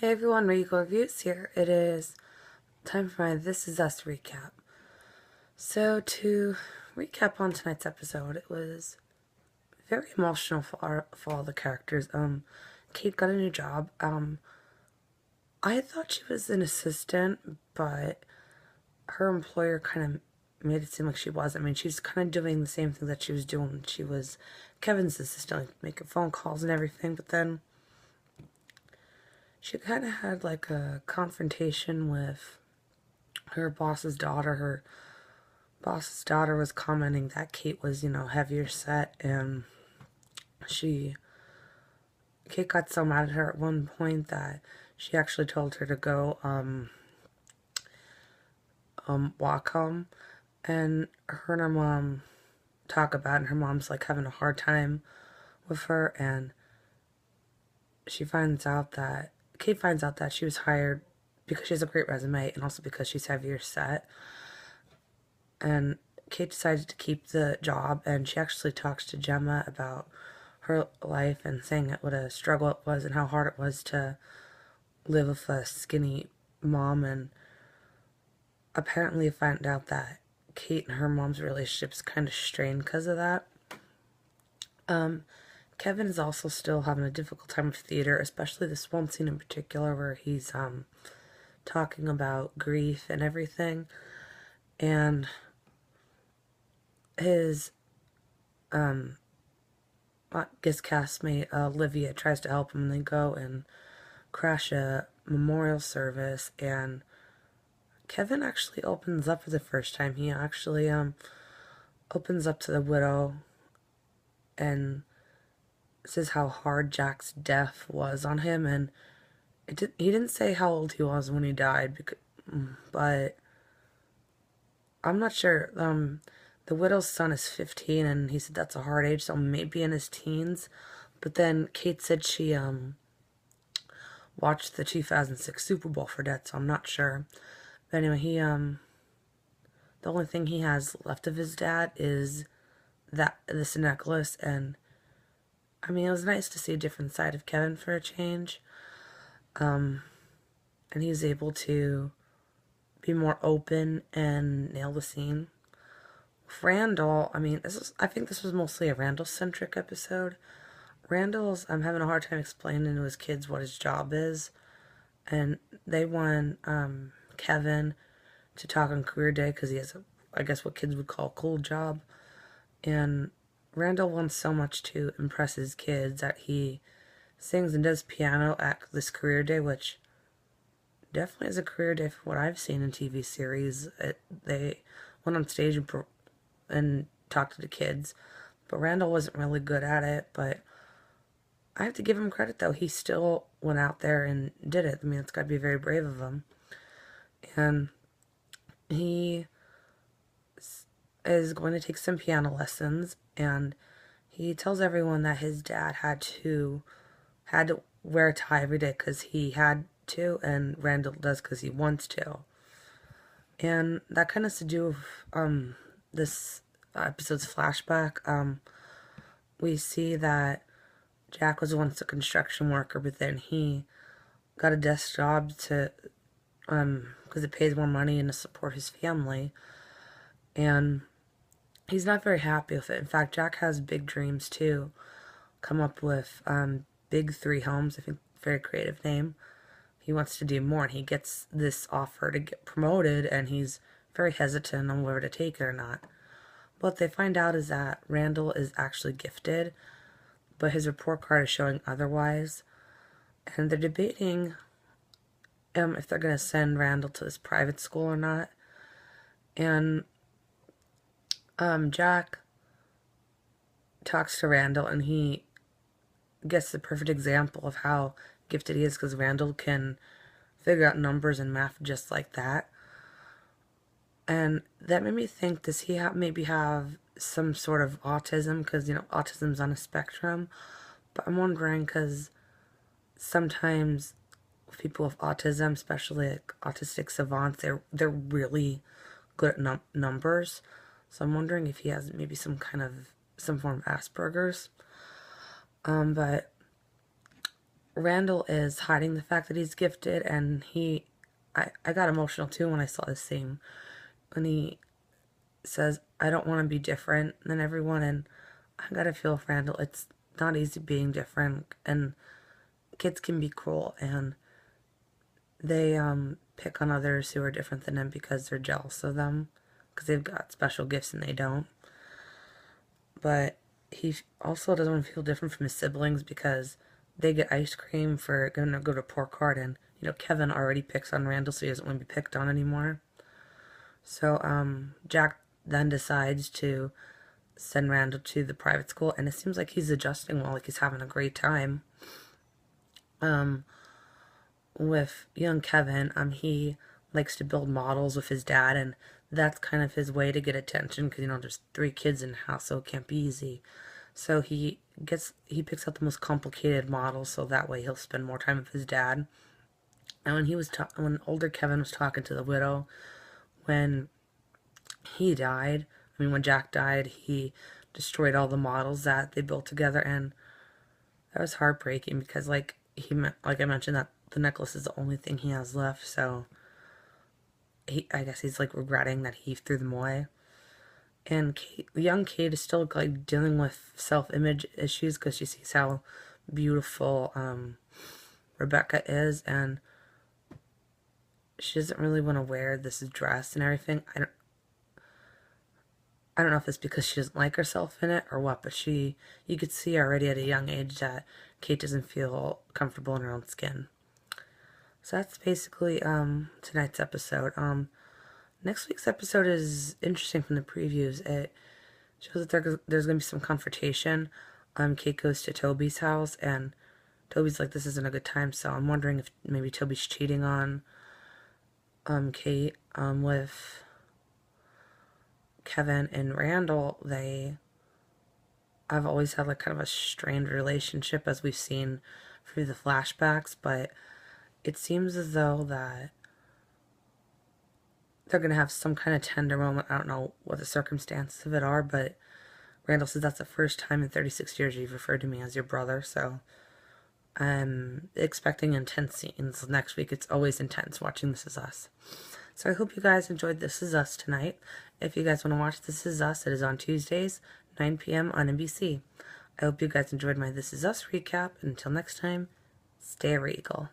Hey everyone, Regal Reviews here. It is time for my This Is Us recap. So to recap on tonight's episode, it was very emotional for all the characters. Kate got a new job. I thought she was an assistant, but her employer kind of made it seem like she wasn't. I mean, she's kind of doing the same thing that she was doing when she was Kevin's assistant, like making phone calls and everything, but then she kind of had like a confrontation with her boss's daughter. Her boss's daughter was commenting that Kate was, heavier set, and Kate got so mad at her at one point that she actually told her to go, walk home, and her and her mom talk about it, and her mom's, like, having a hard time with her, and Kate finds out that she was hired because she has a great resume, and also because she's heavier set, and Kate decided to keep the job, and she actually talks to Gemma about her life and saying what a struggle it was and how hard it was to live with a skinny mom, and apparently found out that Kate and her mom's relationship is kind of strained because of that. Kevin is also still having a difficult time with theater, especially this one scene in particular where he's talking about grief and everything, and his guest castmate Olivia tries to help him, and they go and crash a memorial service, and Kevin actually opens up for the first time. He actually opens up to the widow and says how hard Jack's death was on him, and he didn't say how old he was when he died, but I'm not sure. The widow's son is 15, and he said that's a hard age, so maybe in his teens. But then Kate said she watched the 2006 Super Bowl for debt, so I'm not sure. But anyway, the only thing he has left of his dad is this necklace, and I mean, it was nice to see a different side of Kevin for a change. And he's able to be more open and nail the scene. Randall, I mean, I think this was mostly a Randall-centric episode. Randall's, I'm having a hard time explaining to his kids what his job is, and they want Kevin to talk on career day because he has I guess what kids would call a cool job, and Randall wants so much to impress his kids that he sings and does piano at this career day, which definitely is a career day for what I've seen in TV series. They went on stage and talked to the kids, but Randall wasn't really good at it. But I have to give him credit, though. He still went out there and did it. I mean, it's got to be very brave of him. And he is going to take some piano lessons, and he tells everyone that his dad had to wear a tie every day because he had to, and Randall does because he wants to. And that kind of has to do with this episode's flashback. We see that Jack was once a construction worker, but then he got a desk job to because it pays more money and to support his family, and he's not very happy with it. In fact, Jack has big dreams to come up with big three homes. I think very creative name. He wants to do more, and he gets this offer to get promoted, and he's very hesitant on whether to take it or not. What they find out is that Randall is actually gifted, but his report card is showing otherwise, and they're debating if they're going to send Randall to this private school or not. And Jack talks to Randall, and he gets the perfect example of how gifted he is, because Randall can figure out numbers and math just like that. And that made me think, does he maybe have some sort of autism? Because, autism's on a spectrum. But I'm wondering, because sometimes people with autism, especially like autistic savants, they're really good at numbers. So I'm wondering if he has maybe some form of Asperger's. But Randall is hiding the fact that he's gifted, and I got emotional too when I saw this scene. When he says, I don't want to be different than everyone, and I gotta feel for Randall. It's not easy being different, and kids can be cruel, and they pick on others who are different than them because they're jealous of them, because they've got special gifts and they don't. But he also doesn't want to feel different from his siblings because they get ice cream for going to go to pork cart, and Kevin already picks on Randall, so he doesn't want to be picked on anymore. So Jack then decides to send Randall to the private school, and it seems like he's adjusting well, like he's having a great time. With young Kevin, he likes to build models with his dad, and that's kind of his way to get attention because there's 3 kids in the house, so it can't be easy. So he picks out the most complicated models, so that way he'll spend more time with his dad. And when older Kevin was talking to the widow, when he died, when Jack died, he destroyed all the models that they built together, and that was heartbreaking because like I mentioned, that the necklace is the only thing he has left, so I guess he's like regretting that he threw them away. And young Kate is still like dealing with self-image issues because she sees how beautiful Rebecca is, and she doesn't really want to wear this dress and everything. I don't know if it's because she doesn't like herself in it or what, but you could see already at a young age that Kate doesn't feel comfortable in her own skin. So that's basically tonight's episode. Next week's episode is interesting from the previews. It shows that there's going to be some confrontation. Kate goes to Toby's house, and Toby's like, this isn't a good time, so I'm wondering if maybe Toby's cheating on Kate. With Kevin and Randall, I've always had like kind of a strained relationship, as we've seen through the flashbacks, but it seems as though that they're going to have some kind of tender moment. I don't know what the circumstances of it are, but Randall says that's the first time in 36 years you've referred to me as your brother, so I'm expecting intense scenes next week. It's always intense watching This Is Us. So I hope you guys enjoyed This Is Us tonight. If you guys want to watch This Is Us, it is on Tuesdays, 9 p.m. on NBC. I hope you guys enjoyed my This Is Us recap. Until next time, stay regal.